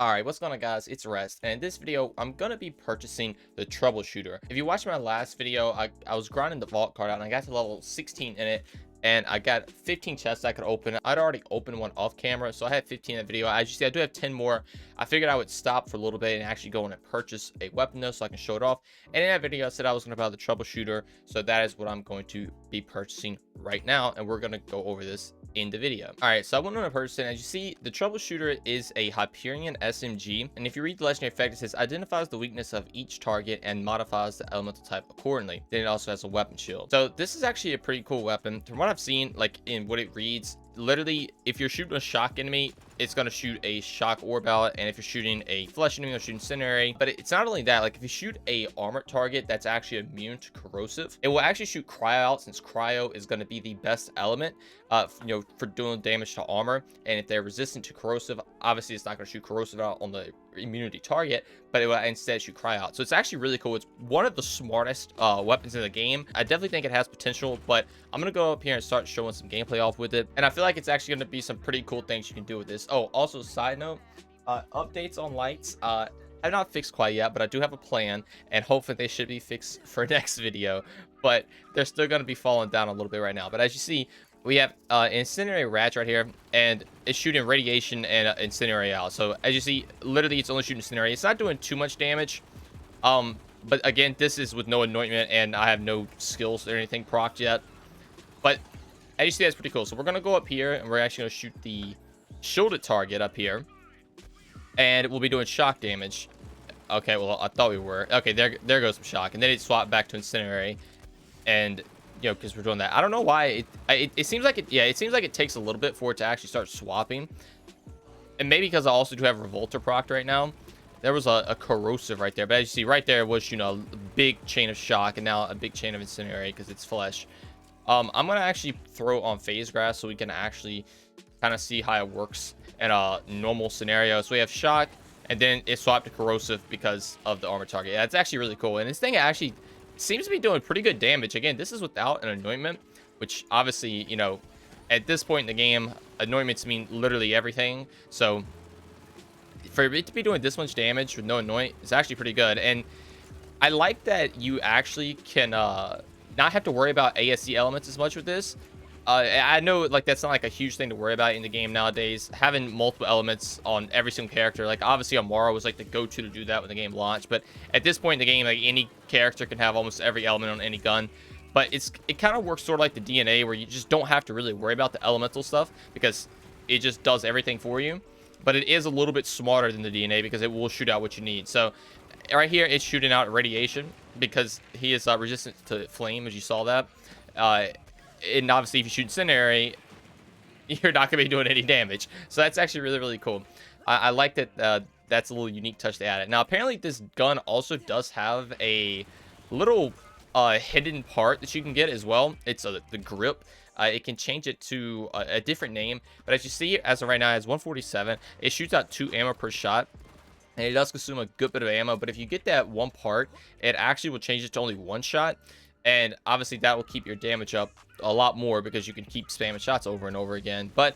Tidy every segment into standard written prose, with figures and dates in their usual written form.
Alright, what's going on guys, it's Rest, and in this video, I'm going to be purchasing the Troubleshooter. If you watched my last video, I was grinding the vault card out, and I got to level 16 in it, and I got 15 chests I could open. I'd already opened one off camera, so I had 15 in the video. As you see, I do have 10 more. I figured I would stop for a little bit and actually go in and purchase a weapon though, so I can show it off. And in that video, I said I was going to buy the Troubleshooter, so that is what I'm going to be purchasing right now, and we're going to go over this in the video. All right, so I went on a purchase, and as you see, the Troubleshooter is a Hyperion SMG, and if you read the legendary effect, it says identifies the weakness of each target and modifies the elemental type accordingly. Then it also has a weapon shield. So this is actually a pretty cool weapon. From what I've seen, like in what it reads, literally if you're shooting a shock enemy, it's going to shoot a shock orb out, and if you're shooting a flesh enemy, it'll shoot incendiary. But it's not only that, like if you shoot a armored target that's actually immune to corrosive, it will actually shoot cryo out, since cryo is going to be the best element for doing damage to armor. And if they're resistant to corrosive, obviously it's not going to shoot corrosive out on the immunity target, but it will instead shoot cryo out. So it's actually really cool. It's one of the smartest weapons in the game. I definitely think it has potential, but I'm gonna go up here and start showing some gameplay off with it, and I feel like it's actually going to be some pretty cool things you can do with this. Oh, also side note, updates on lights have not fixed quite yet, but I do have a plan, and hopefully they should be fixed for next video, but they're still going to be falling down a little bit right now. But as you see, we have incendiary rats right here, and it's shooting radiation and incendiary out. So as you see, literally it's only shooting incendiary. It's not doing too much damage, but again, this is with no anointment, and I have no skills or anything procced yet. But as you see, that's pretty cool. So we're gonna go up here, and we're actually gonna shoot the shielded target up here, and we'll be doing shock damage. Okay, well, I thought we were. Okay, there goes some shock, and then it swapped back to incendiary, and because we're doing that. I don't know why it seems like it seems like it takes a little bit for it to actually start swapping, and maybe because I also do have revolter procced right now. There was a corrosive right there, but as you see right there was a big chain of shock, and now a big chain of incendiary because it's flesh. I'm gonna actually throw on phase grass so we can actually kind of see how it works in a normal scenario. So we have shock, and then it swapped to corrosive because of the armor target. Yeah, it's actually really cool, and this thing actually seems to be doing pretty good damage. Again, this is without an anointment, which obviously, at this point in the game, anointments mean literally everything. So for it to be doing this much damage with no anoint, it's actually pretty good. And I like that you actually can not have to worry about ASC elements as much with this. I know like that's not like a huge thing to worry about in the game nowadays, having multiple elements on every single character. Like obviously Amara was like the go-to to do that when the game launched, but at this point in the game, like any character can have almost every element on any gun. But it kind of works sort of like the DNA, where you just don't have to really worry about the elemental stuff because it just does everything for you. But it is a little bit smarter than the DNA because it will shoot out what you need. So right here, it's shooting out radiation because he is resistant to flame, as you saw that. And obviously, if you shoot incendiary, you're not going to be doing any damage. So that's actually really, really cool. I like that that's a little unique touch to add it. Now, apparently, this gun also does have a little hidden part that you can get as well. It's the grip. It can change it to a different name. But as you see, as of right now, it's 147. It shoots out 2 ammo per shot. And it does consume a good bit of ammo. But if you get that one part, it actually will change it to only 1 shot. And obviously, that will keep your damage up a lot more because you can keep spamming shots over and over again. But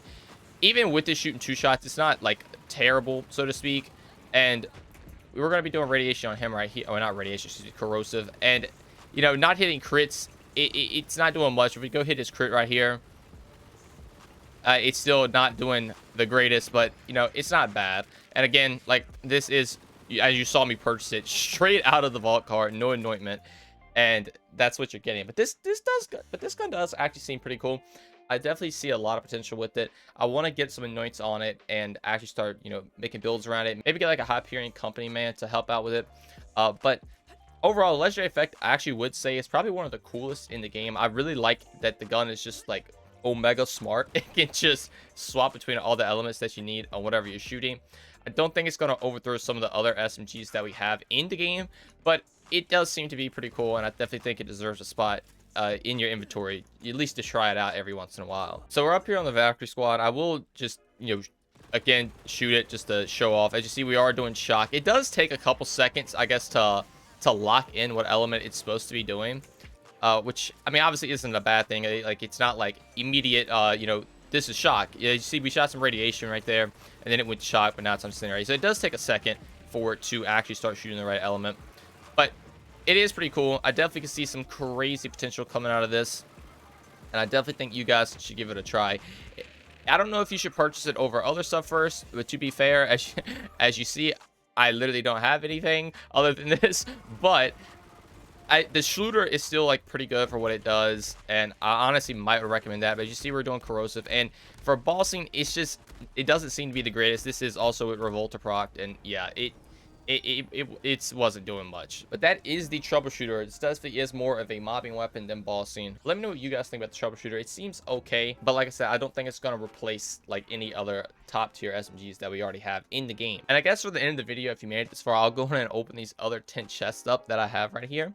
even with this shooting 2 shots, it's not like terrible, so to speak. And we're going to be doing radiation on him right here. Oh, not radiation, excuse me, corrosive. And, not hitting crits, it's not doing much. If we go hit his crit right here, it's still not doing the greatest, but, it's not bad. And again, like, this is, as you saw me purchase it, straight out of the vault card, no anointment. And that's what you're getting. But this gun does actually seem pretty cool. I definitely see a lot of potential with it. I want to get some anoints on it and actually start, making builds around it. Maybe get like a Hyperion company man to help out with it. But overall, legendary effect, I actually would say it's probably one of the coolest in the game. I really like that the gun is just like omega smart. It can just swap between all the elements that you need on whatever you're shooting. I don't think it's going to overthrow some of the other SMGs that we have in the game, but it does seem to be pretty cool, and I definitely think it deserves a spot in your inventory, at least to try it out every once in a while. So we're up here on the Valkyrie squad. I will just, again, shoot it just to show off. As you see, we are doing shock. It does take a couple seconds, I guess, to lock in what element it's supposed to be doing, which, I mean, obviously isn't a bad thing. Like, it's not like immediate, this is shock. Yeah, you see we shot some radiation right there, and then it went shock, but now it's incendiary. So it does take a second for it to actually start shooting the right element, but it is pretty cool. I definitely can see some crazy potential coming out of this, and I definitely think you guys should give it a try. I don't know if you should purchase it over other stuff first, but to be fair, as you see, I literally don't have anything other than this, but the shooter is still like pretty good for what it does, and I honestly might recommend that. But you see we're doing corrosive, and for bossing, it doesn't seem to be the greatest. This is also with Revolta proc, and yeah, it wasn't doing much. But that is the Troubleshooter. It definitely is more of a mobbing weapon than bossing. Let me know what you guys think about the Troubleshooter. It seems okay, but like I said, I don't think it's gonna replace like any other top tier SMGs that we already have in the game. And I guess for the end of the video, if you made it this far, I'll go ahead and open these other 10 chests up that I have right here.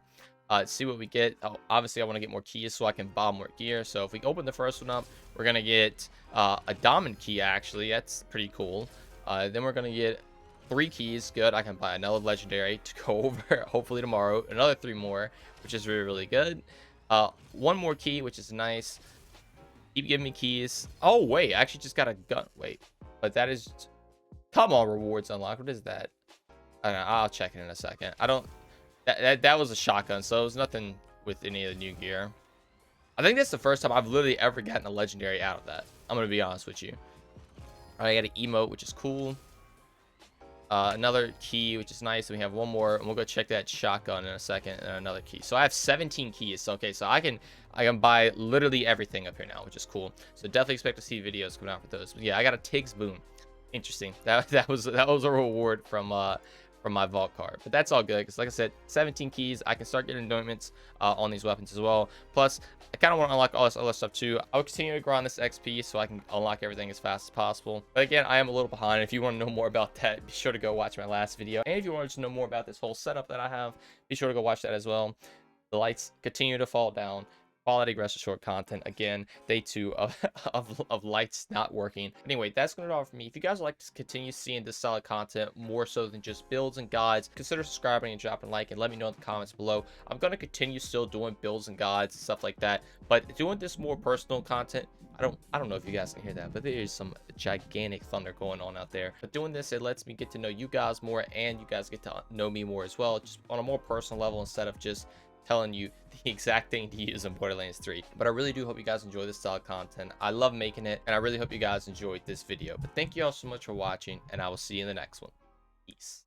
See what we get. Oh, obviously I want to get more keys so I can buy more gear. So if we open the first one up, we're gonna get a diamond key. Actually, that's pretty cool. Then we're gonna get 3 keys. Good. I can buy another legendary to go over hopefully tomorrow. Another 3 more, which is really good. 1 more key, which is nice. Keep giving me keys. Oh wait, I actually just got a gun. Wait, but that is, come on, rewards unlocked. What is that? I don't know, I'll check it in a second. I don't. That was a shotgun, so it was nothing with any of the new gear. I think that's the first time I've literally ever gotten a legendary out of that. I'm gonna be honest with you. I got an emote, which is cool. Another key, which is nice. And we have 1 more, and we'll go check that shotgun in a second, and another key. So I have 17 keys. Okay, so I can buy literally everything up here now, which is cool. So definitely expect to see videos coming out for those. But yeah, I got a Tiggs boom. Interesting. That was a reward from my vault card, but that's all good because like I said, 17 keys. I can start getting anointments on these weapons as well. Plus I kind of want to unlock all this other stuff too. I'll continue to grind this XP so I can unlock everything as fast as possible, but again, I am a little behind. If you want to know more about that, be sure to go watch my last video, and if you wanted to know more about this whole setup that I have, be sure to go watch that as well. The lights continue to fall down. Quality rest assured content. Again, day 2 of lights not working. Anyway, that's gonna do all for me. If you guys would like to continue seeing this solid content more so than just builds and guides, consider subscribing and dropping a like, and let me know in the comments below. I'm gonna continue still doing builds and guides and stuff like that, but doing this more personal content, I don't know if you guys can hear that, but there is some gigantic thunder going on out there. But doing this, it lets me get to know you guys more, and you guys get to know me more as well, just on a more personal level instead of just telling you the exact thing to use in Borderlands 3. But I really do hope you guys enjoy this style of content. I love making it, and I really hope you guys enjoyed this video. But thank you all so much for watching, and I will see you in the next one. Peace.